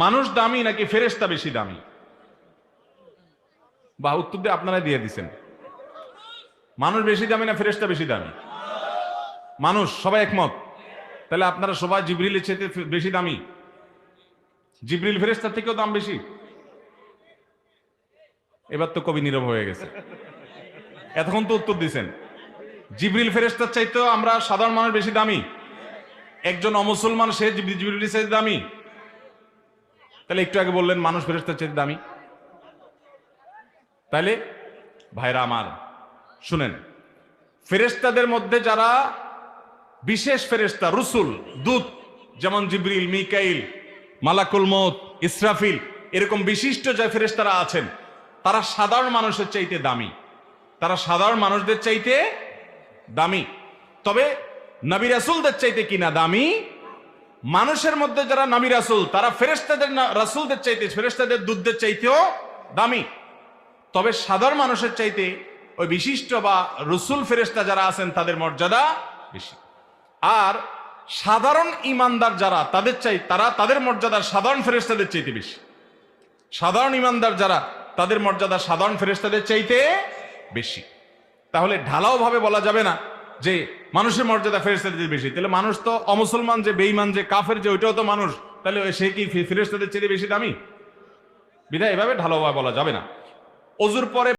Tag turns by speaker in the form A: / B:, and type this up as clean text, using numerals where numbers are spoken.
A: মানুষ দামি নাকি ফেরেশতা বেশি দামি? বা উত্তর দিয়ে আপনারা দিয়ে দিচ্ছেন। মানুষ বেশি দামি না ফেরেশতা বেশি দামি? মানুষ, সবাই একমত। তাহলে আপনারা সবাই জিবরিলের চেয়ে বেশি দামি? জিবরিল ফেরেশতার থেকেও দাম বেশি? এবার তো কবি নীরব হয়ে গেছে। এতক্ষণ তো উত্তর দিচ্ছেন। জিবরিল ফেরেশতার চাইতেও আমরা সাধারণ মানুষ বেশি দামি? একজন অমুসলমান সে জিবরিলের চাইতে দামি? তাহলে একটু আগে বললেন মানুষ ফেরেশতার চাইতে দামি। তাইলে ভাইরা আমার শুনেন, ফেরেশতাদের মধ্যে যারা বিশেষ ফেরেশতা, রসুল, দূত, যেমন জিবরিল, মিকাইল, মালাকুল মউত, ইসরাফিল, এরকম বিশিষ্ট যে ফেরেশতারা আছেন তারা সাধারণ মানুষের চাইতে দামি। তারা সাধারণ মানুষদের চাইতে দামি। তবে নবী রাসূলদের চাইতে কিনা দামি? মানুষের মধ্যে যারা নবী রাসূল তারা ফেরেশতাদের রাসূলদের চাইতে, ফেরেশতাদের দূতদের চাইতেও দামি। তবে সাধারণ মানুষের চাইতে ওই বিশিষ্ট বা রসুল ফেরেশতা যারা আছেন তাদের মর্যাদা বেশি। আর সাধারণ ইমানদার যারা তাদের মর্যাদা সাধারণ ফেরেশতাদের চাইতে বেশি। সাধারণ ইমানদার যারা তাদের মর্যাদা সাধারণ ফেরেশতাদের চাইতে বেশি। তাহলে ঢালাও ভাবে বলা যাবে না যে মানুষের মর্যাদা ফেরেশতাদের বেশি। তাহলে মানুষ তো অমুসলমান যে বেঈমান যে কাফের যে ওইটাও তো মানুষ, তাহলে সে কি ফেরেশতাদের চাইতে বেশি দামি? বিধায় এভাবে ঢালাও ভাবে বলা যাবে না। ওযুর পরে